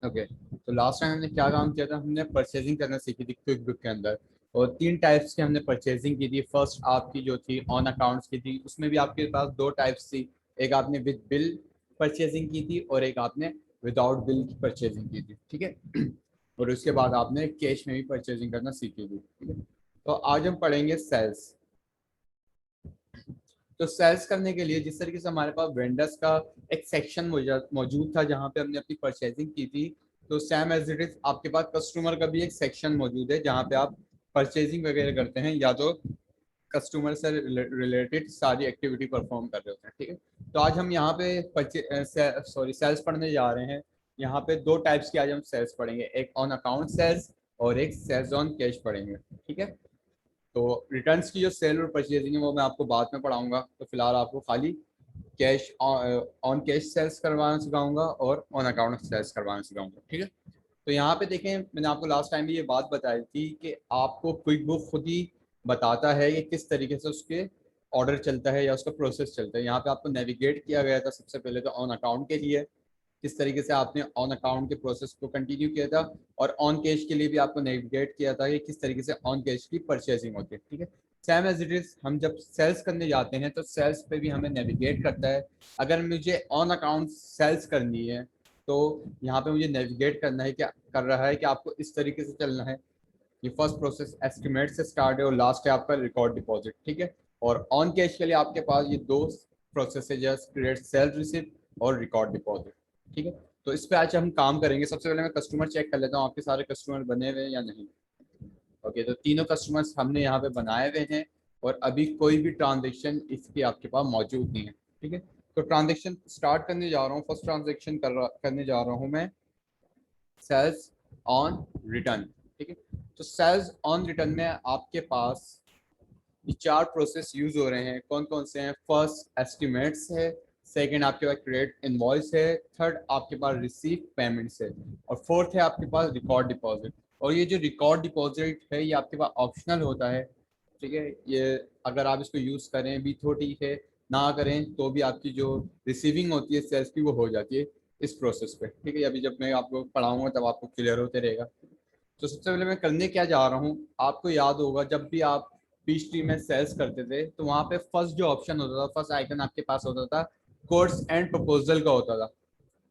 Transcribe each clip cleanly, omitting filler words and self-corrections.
Okay, तो last time हमने क्या काम किया था, हमने परचेजिंग करना सीखी थी क्विक बुक के अंदर। और 3 टाइप्स की हमने परचेजिंग की थी। फर्स्ट आपकी जो थी ऑन अकाउंट्स की थी, उसमें भी आपके पास 2 टाइप्स थी। एक आपने विद बिल परचेजिंग की थी और एक आपने विदाउट बिल की परचेजिंग की थी, ठीक है। और उसके बाद आपने कैश में भी परचेजिंग करना सीखी थी, ठीक है। तो आज हम पढ़ेंगे सेल्स। तो सेल्स करने के लिए जिस तरीके से हमारे पास वेंडर्स का एक सेक्शन मौजूद था जहां पे हमने अपनी परचेजिंग की थी, तो सेम एज इट इज आपके पास कस्टमर का भी एक सेक्शन मौजूद है जहां पे आप परचेजिंग वगैरह करते हैं या तो कस्टमर से रिलेटेड सारी एक्टिविटी परफॉर्म कर रहे होते हैं, ठीक है। तो आज हम यहाँ पे सेल्स पढ़ने जा रहे हैं। यहाँ पे 2 टाइप्स की आज हम सेल्स पढ़ेंगे, एक ऑन अकाउंट सेल्स और एक सेल्स ऑन कैश पढ़ेंगे, ठीक है। तो रिटर्न्स की जो सेल और परचेजिंग है वो मैं आपको बाद में पढ़ाऊंगा। तो फिलहाल आपको खाली कैश ऑन कैश सेल्स करवाना सिखाऊंगा और ऑन अकाउंट सेल्स करवाना सिखाऊंगा, ठीक है। तो यहाँ पे देखें, मैंने आपको लास्ट टाइम भी ये बात बताई थी कि आपको क्विक बुक खुद ही बताता है कि किस तरीके से उसके ऑर्डर चलता है या उसका प्रोसेस चलता है। यहाँ पे आपको नेविगेट किया गया था सबसे पहले तो ऑन अकाउंट के लिए, किस तरीके से आपने ऑन अकाउंट के प्रोसेस को कंटिन्यू किया था। और ऑन कैश के लिए भी आपको नेविगेट किया था कि किस तरीके से ऑन कैश की परचेसिंग होती है, ठीक है। सेम एज इट इज हम जब सेल्स करने जाते हैं तो सेल्स पे भी हमें नेविगेट करता है। अगर मुझे ऑन अकाउंट सेल्स करनी है तो यहाँ पे मुझे नेविगेट करना है, क्या कर रहा है कि आपको इस तरीके से चलना है। ये फर्स्ट प्रोसेस एस्टिमेट से स्टार्ट है और लास्ट है आपका रिकॉर्ड डिपॉजिट, ठीक है। और ऑन कैश के लिए आपके पास ये 2 प्रोसेस है, जस्ट क्रिएट सेल रिसिप्ट और रिकॉर्ड डिपॉजिट, ठीक है। तो इस पे आज हम काम करेंगे। सबसे पहले मैं कस्टमर चेक कर लेता हूँ आपके सारे कस्टमर बने हुए हैं या नहीं। ओके, तो तीनों कस्टमर्स हमने यहाँ पे बनाए हुए हैं और अभी कोई भी ट्रांजेक्शन इसकी आपके पास मौजूद नहीं है, ठीक है। तो ट्रांजेक्शन स्टार्ट करने जा रहा हूँ। फर्स्ट ट्रांजेक्शन करने जा रहा हूँ मैं सेल्स ऑन रिटर्न, ठीक है। तो सेल्स ऑन रिटर्न में आपके पास ये 4 प्रोसेस यूज हो रहे हैं। कौन कौन से हैं? फर्स्ट एस्टिमेट्स है, सेकंड आपके पास क्रेडिट इनवॉइस है, थर्ड आपके पास रिसीव पेमेंट्स है और फोर्थ है आपके पास रिकॉर्ड डिपॉजिट। और ये जो रिकॉर्ड डिपॉजिट है ये आपके पास ऑप्शनल होता है, ठीक है। ये अगर आप इसको यूज करें भी तो ठीक है, ना करें तो भी आपकी जो रिसीविंग होती है सेल्स की वो हो जाती है इस प्रोसेस पे, ठीक है। अभी जब मैं आपको पढ़ाऊंगा तब आपको क्लियर होते रहेगा। तो सबसे पहले मैं करने क्या जा रहा हूँ, आपको याद होगा जब भी आप पीच ट्री में सेल्स करते थे तो वहां पे फर्स्ट जो ऑप्शन होता था, फर्स्ट आइकन आपके पास होता था कोट्स एंड प्रपोजल का होता था।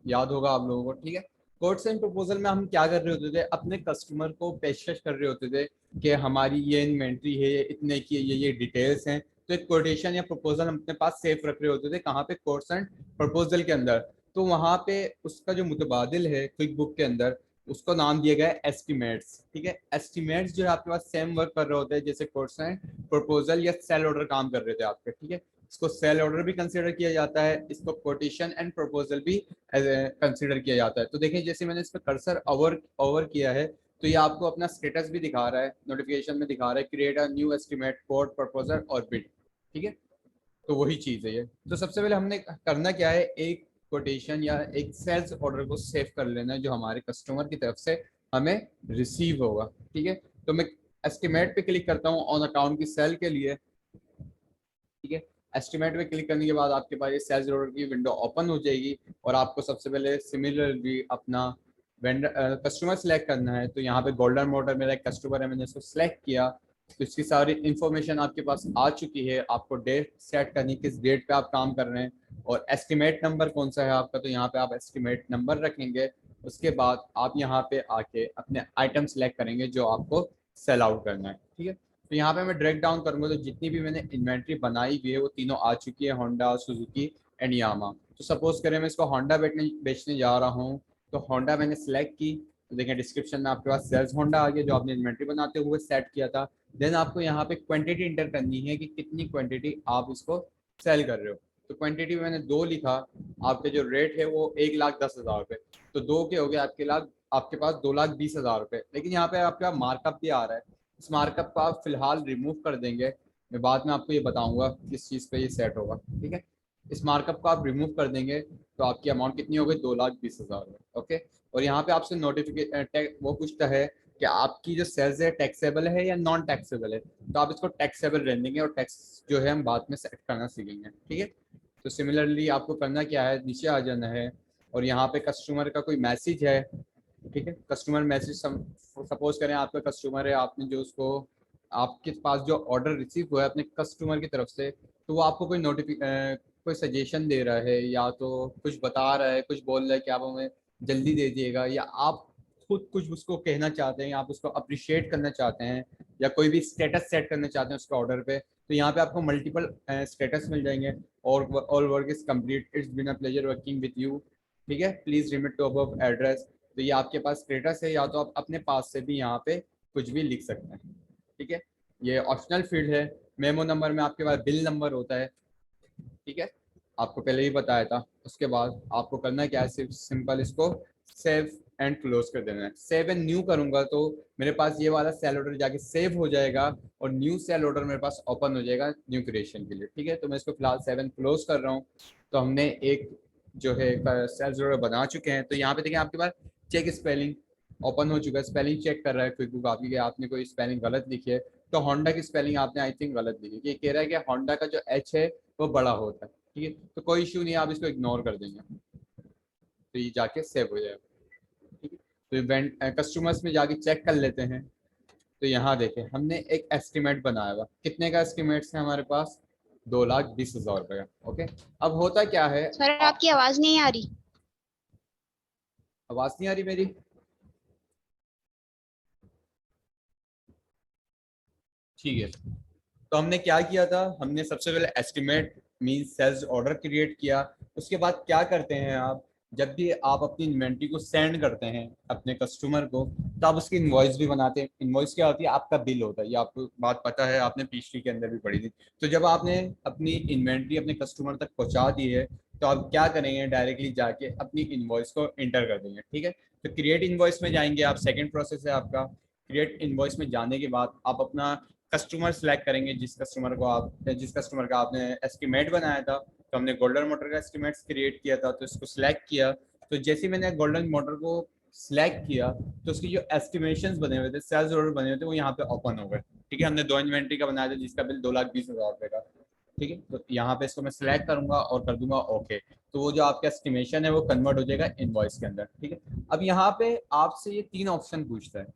याद होगा आप लोगों को, ठीक है। कोट्स एंड प्रपोजल में हम क्या कर रहे होते थे, अपने कस्टमर को पेशकश कर रहे होते थे कि हमारी ये इन्वेंट्री है, ये इतने की, ये डिटेल्स हैं। तो एक कोटेशन या प्रपोजल हम अपने पास सेफ रख रहे होते थे, कहाँ पे? कोट्स एंड प्रपोजल के अंदर। तो वहां पे उसका जो मुतबादिल है क्विक बुक के अंदर, उसको नाम दिया गया है एस्टिमेट्स, ठीक है। एस्टिमेट्स जो है आपके पास सेम वर्क कर रहे होते हैं जैसे कोट्स एंड प्रपोजल या सेल ऑर्डर काम कर रहे थे आपके, ठीक है। इसको सेल ऑर्डर भी कंसिडर किया जाता है, इसको कोटेशन एंड प्रपोजल भी कंसिडर किया जाता है। तो देखिए जैसे मैंने इस पर कर्सर ओवर ओवर किया है तो ये आपको अपना स्टेटस भी दिखा रहा है, नोटिफिकेशन में दिखा रहा है create a new estimate code proposal और बिड, ठीक है। तो वही चीज है ये। तो सबसे पहले हमने करना क्या है, एक कोटेशन या एक सेल्स ऑर्डर को सेव कर लेना है जो हमारे कस्टमर की तरफ से हमें रिसीव होगा, ठीक है। तो मैं एस्टिमेट पे क्लिक करता हूँ ऑन अकाउंट की सेल के लिए, ठीक है। एस्टिमेट पे क्लिक करने के बाद आपके पास ये सेल्स ऑर्डर की विंडो ओपन हो जाएगी और आपको सबसे पहले सिमिलरली अपना वेंडर कस्टमर सेलेक्ट करना है। तो यहाँ पे गोल्डन मोटर मेरा एक कस्टमर है, मैंने इसको सेलेक्ट किया। तो इसकी सारी इन्फॉर्मेशन आपके पास आ चुकी है। आपको डेट सेट करनी, किस डेट पे आप काम कर रहे हैं और एस्टिमेट नंबर कौन सा है आपका, तो यहाँ पे आप एस्टिमेट नंबर रखेंगे। उसके बाद आप यहाँ पे आके अपने आइटम सेलेक्ट करेंगे जो आपको सेल आउट करना है, ठीक है। तो यहाँ पे मैं ड्रैग डाउन करूंगा तो जितनी भी मैंने इन्वेंट्री बनाई हुई है वो तीनों आ चुकी है, होंडा, सुजुकी एंड यामा। तो सपोज करें मैं इसको होंडा बेचने जा रहा हूँ, तो होंडा मैंने सेलेक्ट की। तो देखें डिस्क्रिप्शन में आपके पास सेल्स होंडा आ गया जो आपने इन्वेंट्री बनाते हुए सेट किया था। देन आपको यहाँ पे क्वांटिटी इंटर करनी है कि कितनी क्वांटिटी आप इसको सेल कर रहे हो। तो क्वांटिटी में मैंने 2 लिखा। आपके जो रेट है वो 1,10,000 रुपये। तो 2 के हो गए आपके पास 2,20,000 रुपये। लेकिन यहाँ पे आपके पास मार्कअप भी आ रहा है, इस मार्कअप को आप फिलहाल रिमूव कर देंगे। मैं बाद में आपको ये बताऊंगा किस चीज़ पे ये सेट होगा, ठीक है। इस मार्कअप को आप रिमूव कर देंगे तो आपकी अमाउंट कितनी हो गई? 2,20,000। ओके। और यहाँ पे आपसे नोटिफिकेशन वो पूछता है कि आपकी जो सेल्स है टैक्सेबल है या नॉन टैक्सेबल है। तो आप इसको टैक्सेबल रहने देंगे और टैक्स जो है हम बाद में सेट करना सीखेंगे, ठीक है। तो सिमिलरली आपको करना क्या है, नीचे आ जाना है और यहाँ पे कस्टमर का कोई मैसेज है ठीक है। कस्टमर मैसेज, सपोज करें आपका कस्टमर है, आपने जो उसको, आपके पास जो ऑर्डर रिसीव हुआ है अपने कस्टमर की तरफ से, तो वो आपको कोई सजेशन दे रहा है, या तो कुछ बता रहा है, कुछ बोल रहा है कि आप हमें जल्दी दे दिएगा, या आप खुद कुछ उसको कहना चाहते हैं, आप उसको अप्रिशिएट करना चाहते हैं, या कोई भी स्टेटस सेट करना चाहते हैं उसके ऑर्डर पे, तो यहाँ पे आपको मल्टीपल स्टेटस मिल जाएंगे। और all work is complete, it's been a pleasure working with you. ठीक है, please remit to above address. तो ये आपके पास स्टेटस है, या तो आप अपने पास से भी यहाँ पे कुछ भी लिख सकते हैं। ठीक है, ये ऑप्शनल फील्ड है। मेमो नंबर में आपके पास बिल नंबर होता है। ठीक है, आपको पहले ही बताया था। उसके बाद आपको करना क्या है, सिर्फ सिंपल इसको सेव एंड क्लोज कर देना है। सेव एंड न्यू करूंगा तो मेरे पास ये वाला सेल ऑर्डर जाके सेव हो जाएगा, और न्यू सेल ऑर्डर मेरे पास ओपन हो जाएगा न्यू क्रिएशन के लिए। ठीक है, तो मैं इसको फिलहाल सेव एंड क्लोज कर रहा हूँ। तो हमने एक जो है सेल ऑर्डर बना चुके हैं। तो यहाँ पे देखिए आपके पास चेक स्पेलिंग ओपन हो चुका है, स्पेलिंग चेक कर रहा है क्विक बुक आपकी कि आपने कोई स्पेलिंग गलत लिखी है। तो होंडा की स्पेलिंग आपने आई थिंक गलत लिखी है। ये कह रहा है कि होंडा का जो एच है वो बड़ा होता है। ठीक है, तो कोई इशू नहीं है, आप इसको इग्नोर कर देंगे तो ये जाके सेव हो जाएगा। ठीक है, तो इवेंट कस्टमर्स में जाके चेक कर लेते हैं। तो यहाँ देखें हमने एक एस्टिमेट बनाया हुआ, कितने का एस्टिमेट है हमारे पास, 2,20,000 रुपये का। ओके, अब होता क्या है, सर आपकी आवाज नहीं आ रही। आवाज नहीं आ रही मेरी? ठीक है, तो हमने क्या किया था, हमने सबसे पहले estimate mean sales order create किया। उसके बाद क्या करते हैं आप, जब भी आप अपनी इन्वेंट्री को सेंड करते हैं अपने कस्टमर को, तो आप उसकी इन्वॉइस भी बनाते हैं। इन्वॉइस क्या होती है, आपका बिल होता है, ये आपको बात पता है, आपने पिछली के अंदर भी पढ़ी थी। तो जब आपने अपनी इन्वेंट्री अपने कस्टमर तक पहुंचा दी है, तो आप क्या करेंगे, डायरेक्टली जाके अपनी इन्वॉइस को इंटर कर देंगे। ठीक है, तो क्रिएट इन्वॉइस में जाएंगे आप, सेकेंड प्रोसेस है आपका। क्रिएट इन्वॉइस में जाने के बाद आप अपना कस्टमर सेलेक्ट करेंगे, जिस कस्टमर का आपने एस्टिमेट बनाया था। तो हमने गोल्डन मोटर का एस्टिमेट क्रिएट किया था, तो इसको सिलेक्ट किया। तो जैसे मैंने गोल्डन मोटर को सिलेक्ट किया, तो उसकी जो एस्टिमेशंस बने हुए थे, सेल्स ऑर्डर बने हुए थे, वो यहाँ पे ओपन हो गए। ठीक है, हमने 2 इन्वेंट्री का बनाया था जिसका बिल 2,20,000 रुपये का। ठीक है, तो यहाँ पे इसको मैं सिलेक्ट करूंगा और कर दूंगा ओके। तो वो जो आपका एस्टिमेशन है वो कन्वर्ट हो जाएगा इनवॉइस के अंदर। ठीक है, अब यहाँ पे आपसे ये 3 ऑप्शन पूछता है।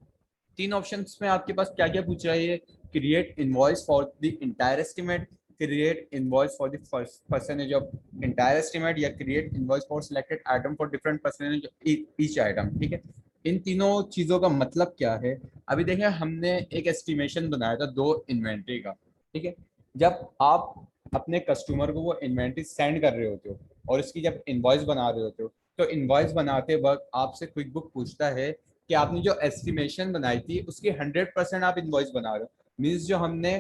3 ऑप्शंस में आपके पास क्या क्या पूछ रहा है ये, create invoice for the entire estimate, create invoice for the percentage of entire estimate, या create invoice for selected item for different percentage each item. ठीक है, इन तीनों चीजों का मतलब क्या है, अभी देखें हमने एक एस्टिमेशन बनाया था 2 इन्वेंट्री का। ठीक है, जब आप अपने कस्टमर को वो इन्वेंट्री सेंड कर रहे होते हो और इसकी जब इनवॉइस बना रहे होते हो, तो इनवॉइस बनाते वक्त आपसे क्विक बुक पूछता है कि आपने जो एस्टिमेशन बनाई थी उसकी 100% आप इनवॉइस बना रहे हो। मीन्स जो हमने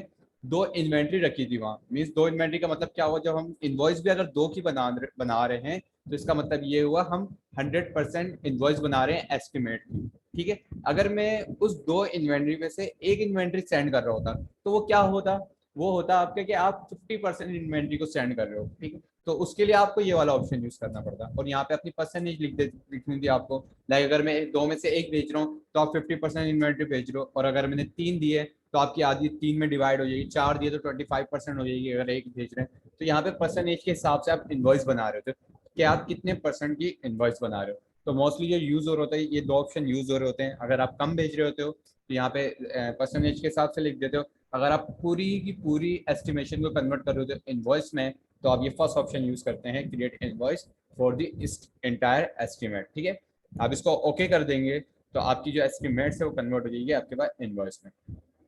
2 इन्वेंट्री रखी थी वहाँ, मीन्स 2 इन्वेंट्री का मतलब क्या हुआ, जब हम इनवॉइस भी अगर 2 की बना रहे हैं, तो इसका मतलब ये हुआ हम 100% इनवॉइस बना रहे हैं एस्टिमेट की। ठीक है, अगर मैं उस 2 इन्वेंट्री में से एक इन्वेंट्री सेंड कर रहा होता, तो वो क्या होता, वो होता आपके कि आप 50% इन्वेंट्री को सेंड कर रहे हो। ठीक है, तो उसके लिए आपको ये वाला ऑप्शन यूज करना पड़ता, और यहाँ पे अपनी परसेंटेज लिखनी थी आपको। लाइक अगर मैं 2 में से 1 भेज रहा हूँ, तो आप 50% इन्वेंट्री भेज रहे हो, और अगर मैंने 3 दिए तो आपकी आधी 3 में डिवाइड हो जाएगी, 4 दिए तो 25% हो जाएगी अगर 1 भेज रहे हैं। तो यहाँ पे परसेंटेज के हिसाब से आप इन्वॉइस बना रहे होते हो कि आप कितने परसेंट की इन्वॉइस बना रहे हो। तो मोस्टली जो यूज हो रहा होता है, ये 2 ऑप्शन यूज हो रहे होते हैं। अगर आप कम भेज रहे होते हो तो यहाँ पे परसेंटेज के हिसाब से लिख देते हो। अगर आप पूरी की पूरी एस्टिमेशन को कन्वर्ट कर रहे हो तो इनवॉइस में, तो आप ये फर्स्ट ऑप्शन यूज करते हैं, create invoice for the entire estimate. ठीक है, आप इसको ओके कर देंगे तो आपकी जो एस्टिमेट्स है वो कन्वर्ट हो जाएगी आपके पास इनवॉइस में।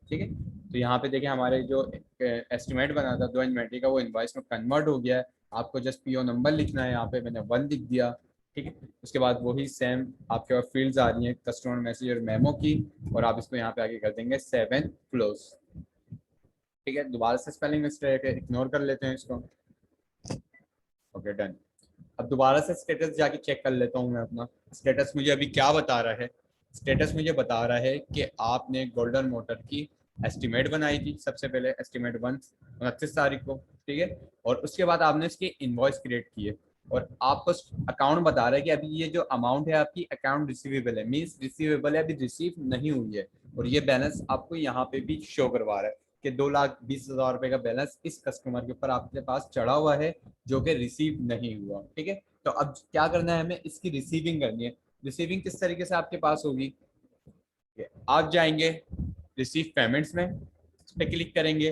ठीक है, तो यहाँ पे देखिए हमारे जो एस्टिमेट बना था 2 इन्वेंट्री का, वो इनवॉइस में कन्वर्ट हो गया है। आपको जस्ट पीओ नंबर लिखना है, यहाँ पे मैंने 1 लिख दिया। ठीक है, उसके बाद वही सेम आपके पास फील्ड्स आ रही हैं कस्टमर मैसेज और मेमो की, और आप इसको यहाँ पे आगे कर देंगे 7 क्लोज। ठीक है, दोबारा से स्पेलिंग मिस्टेक है, इग्नोर कर लेते हैं इसको। Okay done. अब दोबारा से स्टेटस जाके चेक कर लेता हूँ मैं अपना स्टेटस, मुझे अभी क्या बता रहा है। स्टेटस मुझे बता रहा है कि आपने गोल्डन मोटर की एस्टिमेट बनाई थी, सबसे पहले एस्टिमेट 29 तारीख को। ठीक है, और उसके बाद आपने इसकी इनवॉइस क्रिएट की है, और आपको अकाउंट बता रहा है कि अभी ये जो अमाउंट है आपकी अकाउंट रिसीवेबल है, मीन्स रिसीवेबल है, अभी रिसीव नहीं हुई है। और ये बैलेंस आपको यहाँ पे भी शो करवा रहा है कि 2,20,000 रुपये का बैलेंस इस कस्टमर के ऊपर आपके पास चढ़ा हुआ है, जो कि रिसीव नहीं हुआ। ठीक है, तो अब क्या करना है, हमें इसकी रिसीविंग करनी है। रिसीविंग किस तरीके से आपके पास होगी, आप जाएंगे रिसीव पेमेंट्स में, इस पे क्लिक करेंगे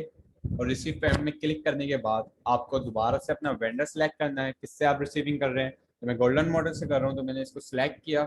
और रिसीव पेमेंट में क्लिक करने के बाद आपको दोबारा से अपना वेंडर सेलेक्ट करना है किससे आप रिसीविंग कर रहे हैं। तो मैं गोल्डन मॉडल से कर रहा हूँ तो मैंने इसको सिलेक्ट किया,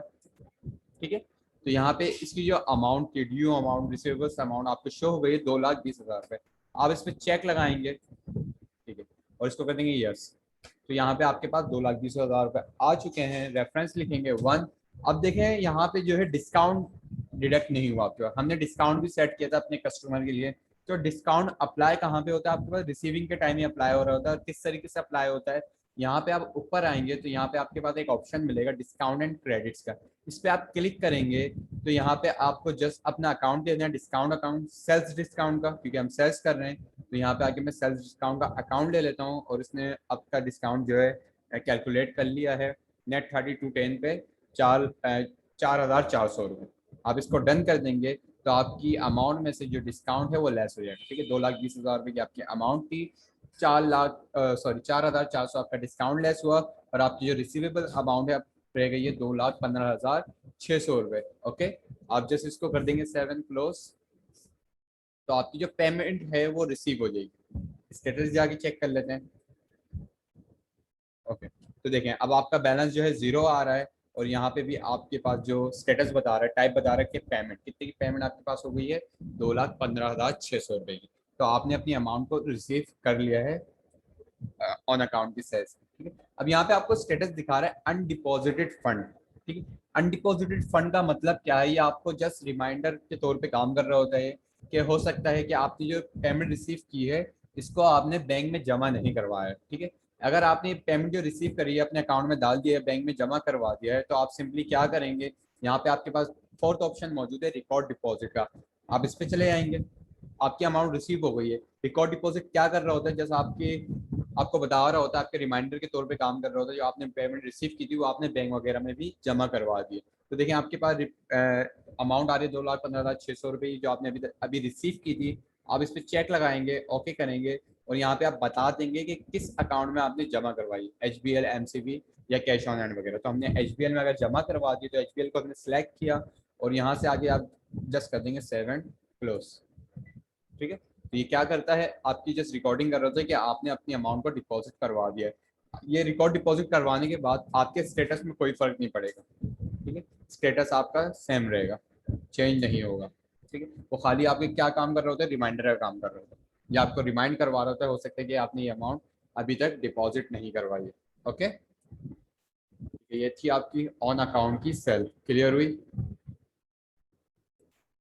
ठीक है। तो यहाँ पे इसकी जो अमाउंट की ड्यू अमाउंट रिसीवेबल्स अमाउंट आपको शो हो गई है 2,20,000 रुपये। आप इस पर चेक लगाएंगे, ठीक है, और इसको कर देंगे यस। तो यहाँ पे आपके पास 2,20,000 रुपये आ चुके हैं। रेफरेंस लिखेंगे 1। अब देखें यहाँ पे जो है डिस्काउंट डिडक्ट नहीं हुआ आपके पास, हमने डिस्काउंट भी सेट किया था अपने कस्टमर के लिए। तो डिस्काउंट अप्लाई कहाँ पे होता है आपके पास, रिसीविंग के टाइम ही अप्लाई हो रहा होता है। किस तरीके से अप्लाई होता है, यहाँ पे आप ऊपर आएंगे तो यहाँ पे आपके पास एक ऑप्शन मिलेगा डिस्काउंट एंड क्रेडिट्स का, इस पे आप क्लिक करेंगे तो यहाँ पे आपको जस्ट अपना अकाउंट देना है, डिस्काउंट अकाउंट सेल्स डिस्काउंट का, क्योंकि हम सेल्स कर रहे हैं। तो यहाँ पे आके मैं सेल्स डिस्काउंट का अकाउंट ले लेता हूँ और इसने आपका डिस्काउंट जो है कैलकुलेट कर लिया है नेट 3210 पे 4,400 रुपये। आप इसको डन कर देंगे तो आपकी अमाउंट में से जो डिस्काउंट है वो लेस हो जाएगा, ठीक है। 2,20,000 रुपये की आपकी अमाउंट थी, 4,400 आपका डिस्काउंट लेस हुआ और आपकी जो रिसीवेबल अमाउंट है रह गई है 2,15,600 रुपये। ओके, आप जैसे इसको कर देंगे 7 क्लोज तो आपकी जो पेमेंट है वो रिसीव हो जाएगी। स्टेटस जाके चेक कर लेते हैं। ओके, तो देखें अब आपका बैलेंस जो है 0 आ रहा है और यहाँ पे भी आपके पास जो स्टेटस बता रहा है टाइप बता रहा है कि पेमेंट कितने की पेमेंट आपके पास हो गई है 2,15,600 रुपये की। तो आपने अपनी अमाउंट को रिसीव कर लिया है ऑन अकाउंट की सेल्स, ठीक है। अब यहाँ पे आपको स्टेटस दिखा रहा है अनडिपॉजिटेड फंड, ठीक है। अनडिपॉजिटेड फंड का मतलब क्या है, ये आपको जस्ट रिमाइंडर के तौर पे काम कर रहा होता है कि हो सकता है कि आपने जो पेमेंट रिसीव की है इसको आपने बैंक में जमा नहीं करवाया, ठीक है। अगर आपने पेमेंट जो रिसीव करी है अपने अकाउंट में डाल दिया है, बैंक में जमा करवा दिया है, तो आप सिंपली क्या करेंगे, यहाँ पे आपके पास फोर्थ ऑप्शन मौजूद है रिकॉर्ड डिपॉजिट का, आप इस पे चले आएंगे। आपकी अमाउंट रिसीव हो गई है। रिकॉर्ड डिपॉजिट क्या कर रहा होता है, जैसे आपको बता रहा होता है, आपके रिमाइंडर के तौर पे काम कर रहा होता है, जो आपने पेमेंट रिसीव की थी वो आपने बैंक वगैरह में भी जमा करवा दी। तो देखिए आपके पास अमाउंट आ रही है 2,15,600 रुपये जो आपने अभी रिसीव की थी। आप इस पर चेक लगाएंगे, ओके करेंगे और यहाँ पे आप बता देंगे कि किस अकाउंट में आपने जमा करवाई, HBL, MCB या कैश ऑन हैंड वगैरह। तो हमने HBL में अगर जमा करवा दी तो HBL को हमने सेलेक्ट किया और यहाँ से आगे आप जस्ट कर देंगे 7 क्लोज, ठीक है। तो ये क्या करता है, आपकी जस्ट रिकॉर्डिंग कर रहा था कि आपने अपनी अमाउंट को डिपॉजिट करवा दिया है। ये रिकॉर्ड डिपॉजिट करवाने के बाद आपके स्टेटस में कोई फर्क नहीं पड़ेगा, ठीक है। स्टेटस आपका सेम रहेगा, चेंज नहीं होगा, ठीक है। वो खाली आपके क्या काम कर रहा होता है, रिमाइंडर का काम कर रहा होता है, या आपको रिमाइंड करवा रहा होता है, हो सकता है कि आपने ये अमाउंट अभी तक डिपॉजिट नहीं करवाई है। ओके, ये थी आपकी ऑन अकाउंट की सेल, क्लियर हुई,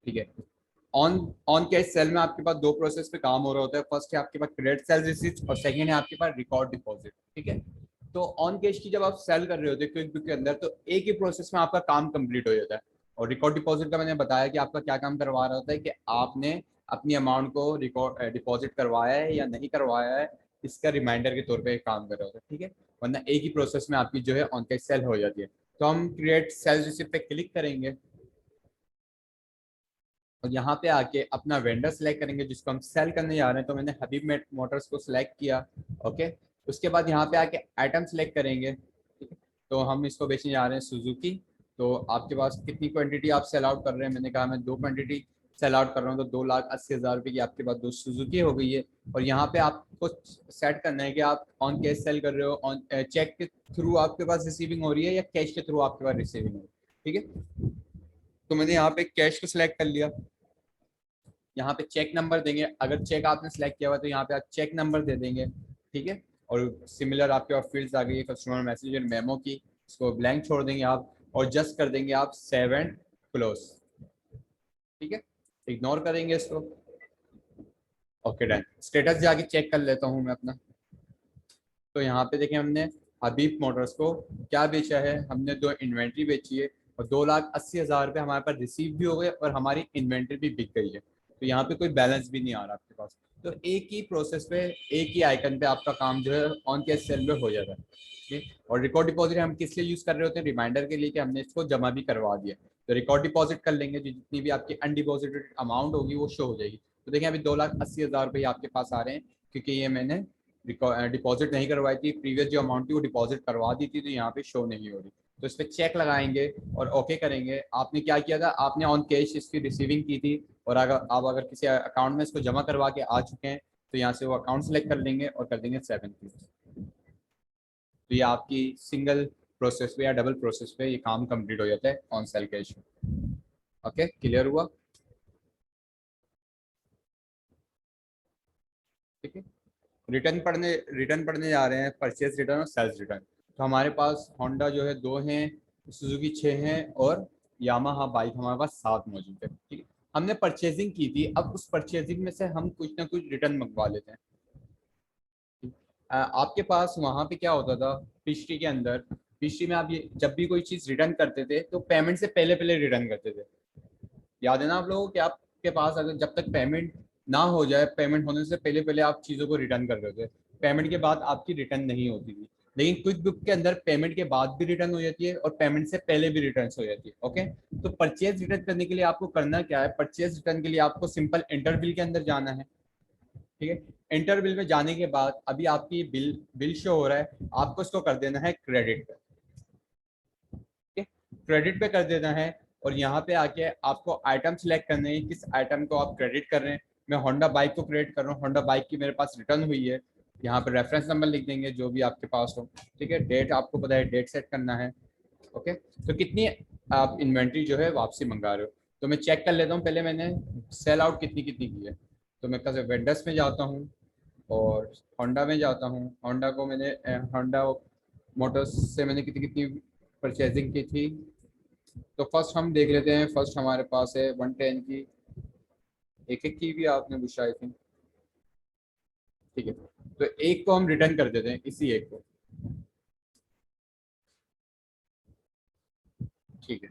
ठीक है। ऑन ऑन कैश सेल में आपके पास दो प्रोसेस पे काम हो रहा होता है। फर्स्ट है आपके पास क्रेडिट सेल रिसीट और सेकंड है आपके पास रिकॉर्ड डिपॉजिट, ठीक है। तो ऑन कैश की जब आप सेल कर रहे होते हैं क्विक बुक के अंदर तो एक ही प्रोसेस में आपका काम कंप्लीट हो जाता है। और रिकॉर्ड डिपॉजिट का मैंने बताया कि आपका क्या काम करवा रहा होता है कि आपने अपनी अमाउंट को रिकॉर्ड डिपॉजिट करवाया है या नहीं करवाया है, इसका रिमाइंडर के तौर पर काम कर रहा होता है, ठीक है। वरना एक ही प्रोसेस में आपकी जो है ऑन कैश सेल हो जाती है। तो हम क्रिएट सेल रिसिप्ट पे क्लिक करेंगे और यहाँ पे आके अपना वेंडर सेलेक्ट करेंगे जिसको हम सेल करने जा रहे हैं। तो मैंने हबीब मोटर्स को सिलेक्ट किया, ओके। उसके बाद यहाँ पे आके आइटम सेलेक्ट करेंगे, ठीक है। तो हम इसको बेचने जा रहे हैं सुजुकी। तो आपके पास कितनी क्वांटिटी आप सेल आउट कर रहे हैं, मैंने कहा मैं 2 क्वांटिटी सेल आउट कर रहा हूँ। तो 2,80,000 रुपये की आपके पास 2 सुजुकी हो गई है। और यहाँ पे आपको सेट करना है कि आप ऑन कैश सेल कर रहे हो, ऑन चेक के थ्रू आपके पास रिसीविंग हो रही है या कैश के थ्रू आपके पास रिसीविंग हो रही है, ठीक है। तो मैंने यहाँ पे कैश को सिलेक्ट कर लिया। यहाँ पे चेक नंबर देंगे, अगर चेक आपने सेलेक्ट किया हुआ तो यहाँ पे आप चेक नंबर दे देंगे, ठीक है। और सिमिलर आपके पास फील्ड्स आ गई है कस्टमर मैसेज और मेमो की, इसको ब्लैंक छोड़ देंगे आप और जस्ट कर देंगे आप 7 क्लोज, ठीक है। इग्नोर करेंगे इसको, ओके डन। स्टेटस जाके चेक कर लेता हूँ मैं अपना। तो यहाँ पे देखें हमने हबीब मोटर्स को क्या बेचा है, हमने 2 इन्वेंट्री बेची है और 2,80,000 रुपये हमारे पास रिसीव भी हो गए और हमारी इन्वेंट्री भी बिक गई है। तो यहाँ पे कोई बैलेंस भी नहीं आ रहा आपके पास। तो एक ही प्रोसेस पे एक ही आइकन पे आपका काम जो है ऑन कैश सेल में हो जाता है, ठीक है। और रिकॉर्ड डिपॉजिट हम किस लिए यूज कर रहे होते हैं, रिमाइंडर के लिए कि हमने इसको जमा भी करवा दिया। तो रिकॉर्ड डिपॉजिट कर लेंगे, जितनी भी आपकी अनडिपॉजिटेड अमाउंट होगी वो शो हो जाएगी। तो देखिए अभी 2,80,000 रुपये आपके पास आ रहे हैं क्योंकि ये मैंने डिपॉजिट नहीं करवाई थी, प्रीवियस जो अमाउंट थी वो डिपॉजिट करवा दी थी, तो यहाँ पे शो नहीं हो रही। तो इस पर चेक लगाएंगे और ओके करेंगे। आपने क्या किया था, आपने ऑन कैश इसकी रिसीविंग की थी, और अगर आप किसी अकाउंट में इसको जमा करवा के आ चुके हैं तो यहाँ से वो अकाउंट सेलेक्ट कर लेंगे और कर देंगे 7 क्लोज। तो ये आपकी सिंगल प्रोसेस पे या डबल प्रोसेस पे ये काम कंप्लीट हो जाता है on sale cash. Okay, clear हुआ? ठीक है, रिटर्न पढ़ने जा रहे हैं, परचेज रिटर्न और सेल्स रिटर्न। तो हमारे पास होंडा जो है 2 हैं, सुजुकी 6 हैं, और यामाहा बाइक हमारे पास 7 मौजूद है। ठीक है, हमने परचेजिंग की थी, अब उस परचेजिंग में से हम कुछ ना कुछ रिटर्न मंगवा लेते हैं। आपके पास वहां पे क्या होता था पिछली के अंदर, पिछली में आप ये जब भी कोई चीज रिटर्न करते थे तो पेमेंट से पहले पहले रिटर्न करते थे। याद है ना आप लोगों कि आपके पास अगर जब तक पेमेंट ना हो जाए, पेमेंट होने से पहले पहले आप चीज़ों को रिटर्न कर रहे थे, पेमेंट के बाद आपकी रिटर्न नहीं होती थी। लेकिन क्विक बुक के अंदर पेमेंट के बाद भी रिटर्न हो जाती है और पेमेंट से पहले भी रिटर्न हो जाती है। ओके, तो परचेज रिटर्न करने के लिए आपको करना क्या है, परचेज रिटर्न के लिए आपको सिंपल एंटर बिल के अंदर जाना है। ठीक है, एंटर बिल में जाने के बाद अभी आपकी बिल शो हो रहा है, आपको इसको कर देना है क्रेडिट पे। ठीक है, क्रेडिट पे कर देना है, और यहाँ पे आके आपको आइटम सिलेक्ट करने हैं, किस आइटम को आप क्रेडिट कर रहे हैं। मैं होंडा बाइक को क्रेडिट कर रहा हूँ, होंडा बाइक की मेरे पास रिटर्न हुई है। यहाँ पे रेफरेंस नंबर लिख देंगे जो भी आपके पास हो। ठीक है, डेट आपको पता है, डेट सेट करना है। ओके, तो कितनी आप इन्वेंट्री जो है वापसी मंगा रहे हो, तो मैं चेक कर लेता हूँ पहले मैंने सेल आउट कितनी कितनी की है। तो मैं कैसे वेंडर्स में जाता हूँ और होंडा में जाता हूँ। होंडा को मैंने होंडा मोटर्स से मैंने कितनी कितनी परचेजिंग की थी। तो फर्स्ट हम देख लेते हैं, फर्स्ट हमारे पास है 110 की, एक एक की भी आपने पूछा थी। ठीक है, तो एक को हम रिटर्न कर देते हैं, इसी एक को। ठीक है,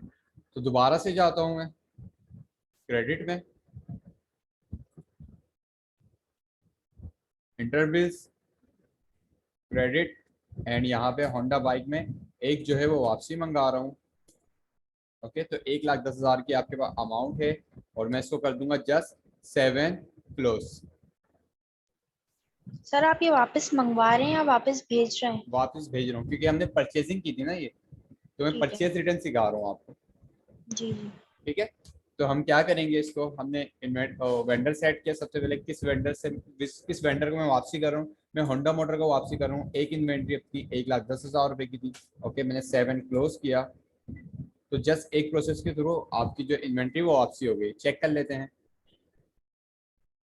तो दोबारा से जाता हूँ मैं क्रेडिट में, इंटरबिल्स, क्रेडिट, एंड यहाँ पे होंडा बाइक में एक जो है वो वापसी मंगा रहा हूँ। ओके, तो 1,10,000 की आपके पास अमाउंट है, और मैं इसको कर दूंगा जस्ट 7 क्लोज। सर आप ये वापस मंगवा रहे हैं या वापस भेज रहे हैं? वापस भेज रहा हूँ क्योंकि हमने परचेजिंग की थी ना ये, तो मैं ठीक है। परचेज रिटर्न सिखा रहा हूँ आपको। जी जी। ठीक है, तो हम क्या करेंगे, इसको हमने वेंडर सेट किया। सबसे पहले किस वेंडर से किस वेंडर को मैं वापसी कर रहा हूँ, मैं होंडा मोटर को वापसी कर रहा हूँ। एक इन्वेंट्री अपनी 1,10,000 रुपए की थी। ओके, मैंने 7 क्लोज किया, तो जस्ट एक प्रोसेस के थ्रू आपकी जो इन्वेंट्री वो वापसी हो गई। चेक कर लेते हैं,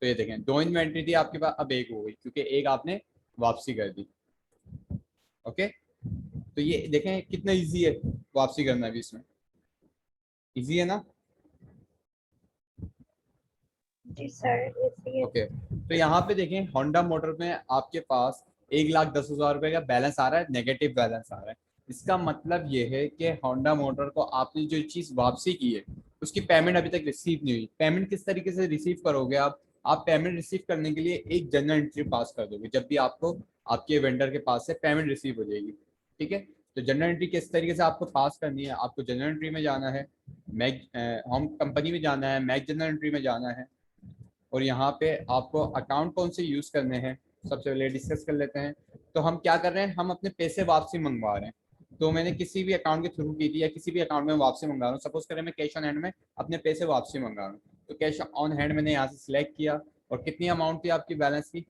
तो ये देखें 2 इन्वेंट्री थी आपके पास, अब एक हो गई क्योंकि एक आपने वापसी कर दी। ओके, तो ये देखें कितना इजी है वापसी करना भी, इसमें इजी है ना। जी सर, इसलिए ओके, तो यहाँ पे देखें होंडा मोटर में आपके पास 1,10,000 रुपए का बैलेंस आ रहा है, नेगेटिव बैलेंस आ रहा है। इसका मतलब ये है कि होंडा मोटर को आपने जो चीज वापसी की है उसकी पेमेंट अभी तक रिसीव नहीं हुई। पेमेंट किस तरीके से रिसीव करोगे आप पेमेंट रिसीव करने के लिए एक जनरल एंट्री पास कर दोगे जब भी आपको आपके वेंडर के पास से पेमेंट रिसीव हो जाएगी। ठीक है, तो जनरल एंट्री किस तरीके से आपको पास करनी है, आपको जनरल एंट्री में जाना है, मैक होम कंपनी में जाना है, मैक जनरल एंट्री में जाना है, और यहाँ पे आपको अकाउंट कौन से यूज करने हैं सबसे पहले डिस्कस कर लेते हैं। तो हम क्या कर रहे हैं, हम अपने पैसे वापसी मंगवा रहे हैं। तो मैंने किसी भी अकाउंट के थ्रू की थी या किसी भी अकाउंट में वापसी मंगा रहा हूँ। सपोज करें मैं कैश ऑन हैंड में अपने पैसे वापसी मंगा रहा हूँ, तो कैश ऑन हैंड मैंने यहाँ से सिलेक्ट किया, और कितनी अमाउंट थी आपकी बैलेंस की,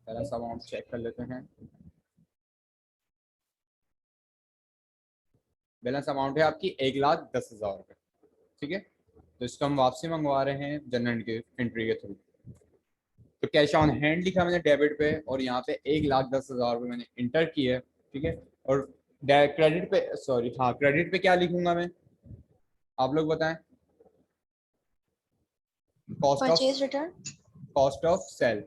बैलेंस अमाउंट चेक कर लेते हैं। बैलेंस अमाउंट है आपकी 1,10,000 रुपये। ठीक है, तो इसको हम वापसी मंगवा रहे हैं जनरल के एंट्री के थ्रू। तो कैश ऑन हैंड लिखा मैंने डेबिट पे, और यहाँ पे 1,10,000 रुपये मैंने इंटर किए। ठीक है, और क्रेडिट पे, सॉरी हाँ, क्रेडिट पे क्या लिखूंगा मैं, आप लोग बताएं। Cost of purchase return. Cost of sale.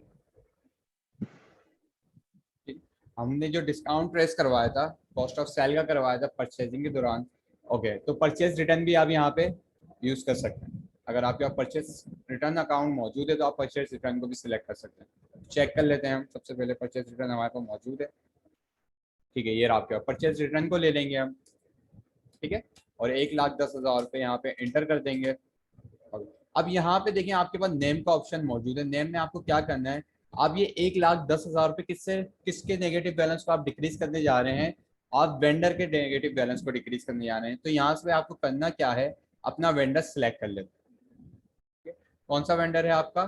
हमने जो डिस्काउंट ट्रेस करवाया था, कॉस्ट ऑफ सेल का करवाया था परचेजिंग के दौरान। ओके, तो परचेज रिटर्न भी आप यहाँ पे यूज कर सकते हैं। अगर आपके पास परचेज रिटर्न अकाउंट मौजूद है तो आप परचेज रिटर्न को भी सिलेक्ट कर सकते हैं। चेक कर लेते हैं हम, सबसे पहले परचेज रिटर्न हमारे पास मौजूद है। ठीक है, ये आपके पास परचेज रिटर्न को ले लेंगे हम। ठीक है, और 1,10,000 रुपये यहाँ पे इंटर कर देंगे। अब यहाँ पे देखें आपके पास नेम का ऑप्शन मौजूद है। नेम में आपको क्या करना है, आप ये 1,10,000 रुपये किसके नेगेटिव बैलेंस को आप डिक्रीज करने जा रहे हैं? आप वेंडर के नेगेटिव बैलेंस को डिक्रीज करने जा रहे हैं। तो यहाँ से आपको करना क्या है, अपना वेंडर सिलेक्ट कर लेते हैं। कौन सा वेंडर है आपका?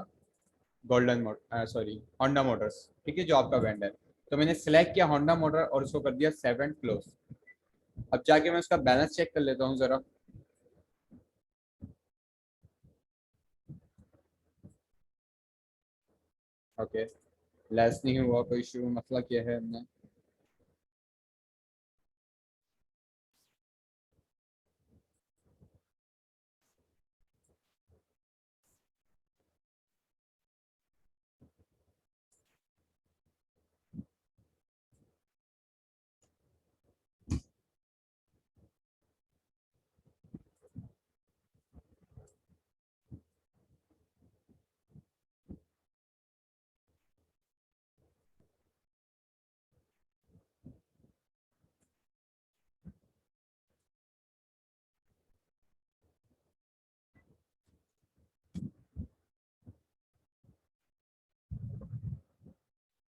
होंडा मोटर्स, ठीक है, जो आपका वेंडर। तो मैंने सिलेक्ट किया होंडा मोटर और उसको कर दिया 7 क्लोज। अब जाके मैं उसका बैलेंस चेक कर लेता हूँ जरा। ओके, लेस नहीं हुआ, कोई इशू, मसला क्या है हमने?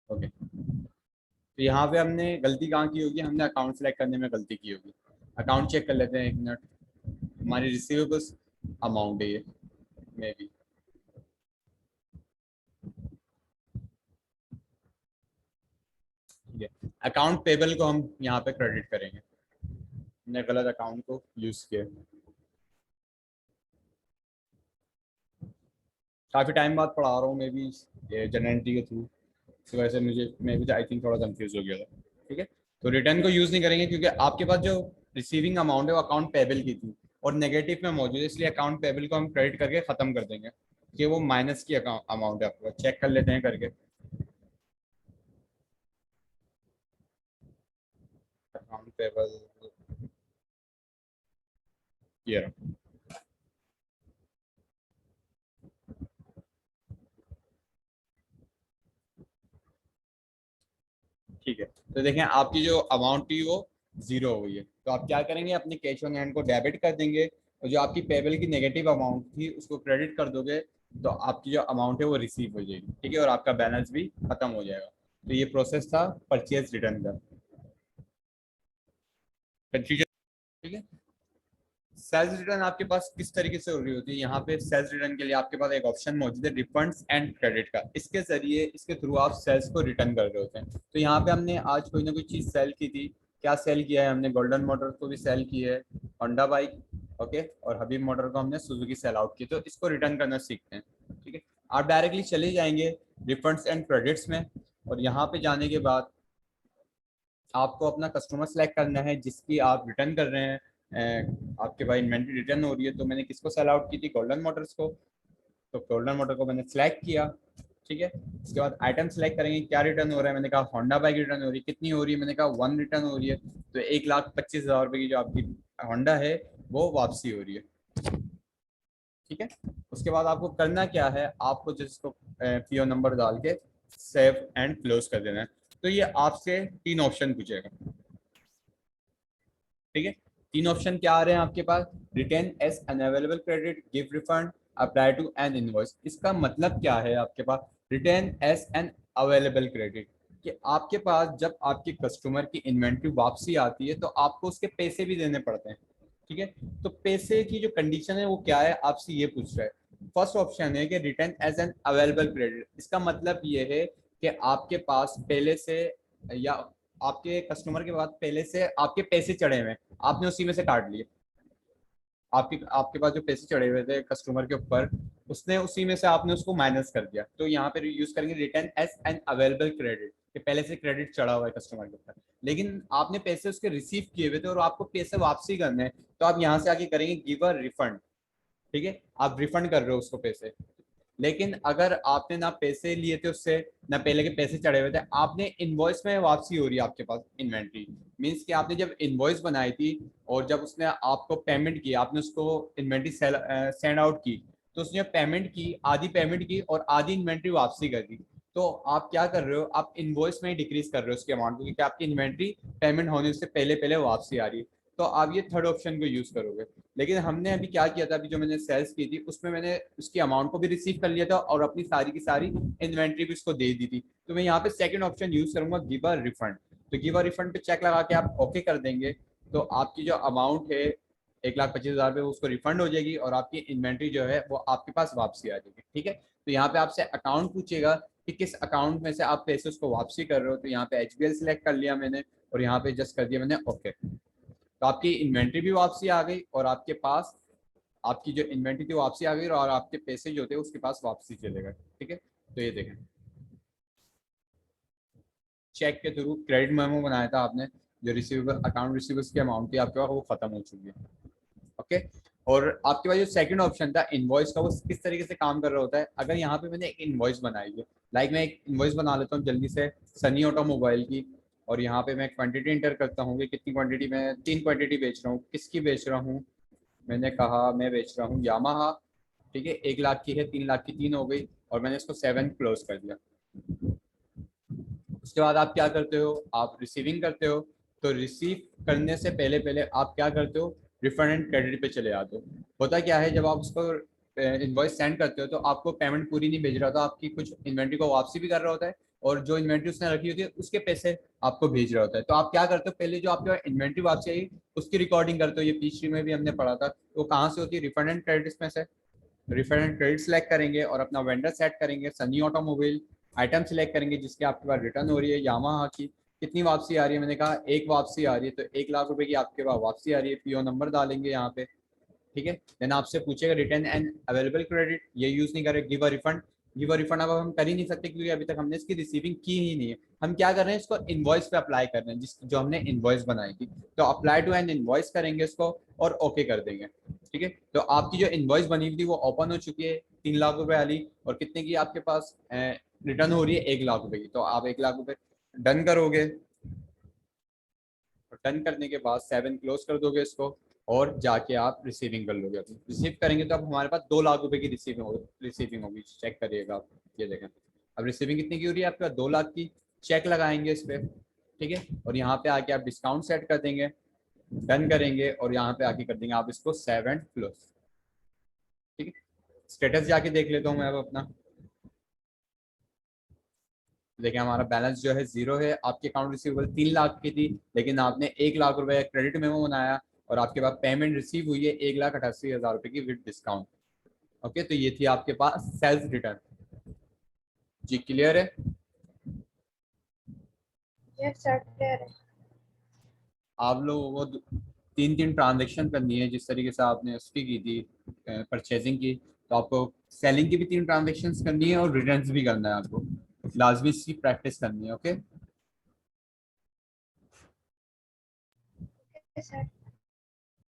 ओके, तो यहाँ पे हमने गलती कहाँ की होगी? हमने अकाउंट सेलेक्ट करने में गलती की होगी। अकाउंट चेक कर लेते हैं, एक मिनट। हमारी रिसीवेबल्स अमाउंट है ये, मे बी। ठीक है, अकाउंट पेबल को हम यहाँ पे क्रेडिट करेंगे। हमने गलत अकाउंट को यूज किया। काफी टाइम बाद पढ़ा रहा हूँ, मे बी जनरेटी के थ्रू, इस वजह से मुझे मे बी आई थिंक थोड़ा कंफ्यूज हो गया था। ठीक है, तो रिटर्न को यूज नहीं करेंगे क्योंकि आपके पास जो रिसीविंग अमाउंट है वो अकाउंट पेबल की थी और नेगेटिव में मौजूद है, इसलिए अकाउंट पेबल को हम क्रेडिट करके खत्म कर देंगे कि वो माइनस की अमाउंट है। आपको चेक कर लेते हैं करके। अकाउंट पेबल ये रहा। ठीक है, तो देखें आपकी जो अमाउंट थी वो जीरो हो गई है। तो आप क्या करेंगे, अपने कैश ऑन हैंड को डेबिट कर देंगे और जो आपकी पेबल की नेगेटिव अमाउंट थी उसको क्रेडिट कर दोगे। तो आपकी जो अमाउंट है वो रिसीव हो जाएगी, ठीक है, और आपका बैलेंस भी खत्म हो जाएगा। तो ये प्रोसेस था परचेज रिटर्न का। कंफ्यूजन? ठीक है, सेल्स रिटर्न आपके पास किस तरीके से हो रही होती है? यहाँ पे सेल्स रिटर्न के लिए आपके पास एक ऑप्शन मौजूद है रिफंड्स एंड क्रेडिट का। इसके जरिए, इसके थ्रू आप सेल्स को रिटर्न कर रहे होते हैं। तो यहाँ पे हमने आज कोई ना कोई चीज सेल की थी। क्या सेल किया है हमने? गोल्डन मोटर को भी सेल की है, होंडा बाइक, ओके, और हबीब मोटर को हमने सुजुकी सेल आउट की। तो इसको रिटर्न करना सीखते हैं। ठीक है, आप डायरेक्टली चले जाएंगे रिफंड्स एंड क्रेडिट्स में, और यहाँ पे जाने के बाद आपको अपना कस्टमर सेलेक्ट करना है जिसकी आप रिटर्न कर रहे हैं। आपके पास इन्वेंट्री रिटर्न हो रही है, तो मैंने किसको सेल आउट की थी? गोल्डन मोटर्स को। तो गोल्डन मोटर को मैंने सेलेक्ट किया। ठीक है, उसके बाद आइटम सेलेक्ट करेंगे, क्या रिटर्न हो रहा है? मैंने कहा होंडा बाइक रिटर्न हो रही है। कितनी हो रही है? मैंने कहा 1 रिटर्न हो रही है। तो 1,25,000 रुपये की जो आपकी होंडा है वो वापसी हो रही है। ठीक है, उसके बाद आपको करना क्या है, आपको जिसको पीओ नंबर डाल के सेव एंड क्लोज कर देना है। तो ये आपसे 3 ऑप्शन पूछेगा। ठीक है, 3 ऑप्शन क्या आ रहे हैं आपके पास? Retain as unavailable credit, give refund, apply to an invoice. इसका मतलब क्या है आपके पास retain as an available credit? कि आपके पास जब आपके कस्टमर की इन्वेंट्री वापसी आती है तो आपको उसके पैसे भी देने पड़ते हैं। ठीक है, तो पैसे की जो कंडीशन है वो क्या है, आपसे ये पूछ रहा है। फर्स्ट ऑप्शन है कि return as an available credit. इसका मतलब ये है कि आपके पास पहले से, या आपके कस्टमर के पास पहले से आपके पैसे चढ़े हुए हैं, आपने उसी में से काट लिए। आपके आपके पास जो पैसे चढ़े हुए थे कस्टमर के ऊपर, उसने उसी में से आपने उसको माइनस कर दिया। तो यहाँ पे यूज करेंगे return as an available credit, कि पहले से क्रेडिट चढ़ा हुआ है कस्टमर के ऊपर, लेकिन आपने पैसे उसके रिसीव किए हुए थे और आपको पैसे वापसी करने हैं। तो आप यहाँ से आगे करेंगे गिव अ रिफंड। ठीक है, आप रिफंड कर रहे हो उसको पैसे। लेकिन अगर आपने ना पैसे लिए थे उससे, ना पहले के पैसे चढ़े हुए थे, आपने इनवॉइस में वापसी हो रही है आपके पास इन्वेंट्री। मींस कि आपने जब इनवॉइस बनाई थी और जब उसने आपको पेमेंट की, आपने उसको इन्वेंट्री सेंड आउट की, तो उसने पेमेंट की, आधी पेमेंट की और आधी इन्वेंट्री वापसी कर दी। तो आप क्या कर रहे हो, आप इनवॉइस में ही डिक्रीज कर रहे हो उसके अमाउंट को, क्योंकि आपकी इन्वेंट्री पेमेंट होने से पहले पहले वापसी आ रही है। तो आप ये थर्ड ऑप्शन को यूज करोगे। लेकिन हमने अभी क्या किया था, अभी जो मैंने सेल्स की थी उसमें मैंने उसकी अमाउंट को भी रिसीव कर लिया था और अपनी सारी की सारी इन्वेंट्री भी उसको दे दी थी। तो मैं यहाँ पे सेकंड ऑप्शन यूज करूंगा, गिव अ रिफंड। तो गिव अ रिफंड पे चेक लगा के आप ओके कर देंगे तो आपकी जो अमाउंट है 1,25,000 रुपये उसको रिफंड हो जाएगी और आपकी इन्वेंट्री जो है वो आपके पास वापसी आ जाएगी। ठीक है, तो यहाँ पे आपसे अकाउंट पूछेगा कि किस अकाउंट में से आप पैसे उसको वापसी कर रहे हो। तो यहाँ पे HBL सिलेक्ट कर लिया मैंने और यहाँ पे जस्ट कर दिया मैंने ओके। तो आपकी इन्वेंट्री भी वापसी आ गई और आपके पास आपकी जो इन्वेंट्री थी वापसी आ गई और आपके पैसे जो थे उसके पास वापसी चले गए। ठीक है, तो ये देखें चेक के थ्रू क्रेडिट मेमो बनाया था आपने, जो रिसीवेबल अकाउंट रिसीवेबल्स की अमाउंट थी आपके पास वो खत्म हो चुकी है। ओके, और आपके पास जो सेकंड ऑप्शन था इनवॉइस का, वो किस तरीके से काम कर रहा होता है। अगर यहाँ पे मैंने एक इनवॉइस बनाई है, लाइक मैं एक इनवॉइस बना लेता हूँ जल्दी से सनी ऑटोमोबाइल की, और यहाँ पे मैं क्वांटिटी इंटर करता हूँ कि कितनी क्वांटिटी, मैं 3 क्वांटिटी बेच रहा हूँ। किसकी बेच रहा हूँ, मैंने कहा मैं बेच रहा हूँ यामाहा। ठीक है, 1 लाख की है, 3 लाख की 3 हो गई और मैंने इसको 7 क्लोज कर दिया। उसके बाद आप क्या करते हो, आप रिसीविंग करते हो। तो रिसीव करने से पहले पहले आप क्या करते हो, रिफंड एंड क्रेडिट पे चले जाते हो। होता क्या है, जब आप उसको इनवॉइस सेंड करते हो तो आपको पेमेंट पूरी नहीं भेज रहा होता, आपकी कुछ इन्वेंट्री को वापसी भी कर रहा होता है और जो इन्वेंट्री उसने रखी होती है उसके पैसे आपको भेज रहा होता है। तो आप क्या करते हो, पहले जो आपके इन्वेंट्री वापसी आई उसकी रिकॉर्डिंग करते हो। ये पिछली में भी हमने पढ़ा था, तो वो कहाँ से होती है, रिफंड एंड क्रेडिट में से। रिफंड एंड क्रेडिट सेलेक्ट करेंगे और अपना वेंडर सेट करेंगे, सनी ऑटोमोबाइल। आइटम सेलेक्ट करेंगे जिसके आपके पास रिटर्न हो रही है यामाहा की। कितनी वापसी आ रही है, मैंने कहा एक वापसी आ रही है, तो 1 लाख रुपए की आपके पास वापसी आ रही है। पीओ नंबर डालेंगे यहाँ पे। ठीक है, देन आपसे पूछेगा रिटर्न एंड अवेलेबल क्रेडिट, ये यूज नहीं करें। Give a refund, give a refund अब हम कर ही नहीं सकते क्योंकि अभी तक हमने इसकी रिसीविंग की ही नहीं है। हम क्या कर रहे हैं, इसको इनवॉइस पे अप्लाई कर रहे हैं, जिस जो हमने इनवॉइस बनाई थी। तो अप्लाई टू एन इनवॉइस करेंगे इसको और ओके कर देंगे। ठीक है, तो आपकी जो इनवॉइस बनी हुई थी वो ओपन हो चुकी है 3 लाख रुपए वाली, और कितने की आपके पास रिटर्न हो रही है 1 लाख रुपए की। तो आप 1 लाख रुपए डन करोगे, डन करने के बाद 7 क्लोज कर दोगे इसको और जाके आप रिसीविंग कर लोगे। अपनी रिसीव करेंगे तो अब हमारे पास 2 लाख रुपए की रिसीविंग होगी। चेक करिएगा आप, ये देखें अब रिसीविंग कितनी की हो रही है आपके पास, 2 लाख की। चेक लगाएंगे इस पर। ठीक है, और यहाँ पे आके आप डिस्काउंट सेट कर देंगे, डन करेंगे और यहाँ पे आके कर देंगे आप इसको 7 क्लोज। ठीक है, स्टेटस जाके देख लेता हूँ मैं अब अपना। देखिए हमारा बैलेंस जो है 0 है। आपके अकाउंट रिसीवेबल 3 लाख की थी लेकिन आपने 1 लाख रुपए क्रेडिट मेमो बनाया और आपके पास पेमेंट रिसीव हुई है 1,88,000 रुपए की विद डिस्काउंट। ओके, तो ये थी आपके पास सेल्स रिटर्न। जी क्लियर है। यस सर क्लियर है। आप लोगों को 3 ट्रांजेक्शन करनी है जिस तरीके से आपने उसकी की थी परचेजिंग की, तो आपको सेलिंग की भी 3 ट्रांजेक्शन करनी है और रिटर्न भी करना है आपको। लाजमी इसकी प्रैक्टिस करनी है। Okay sir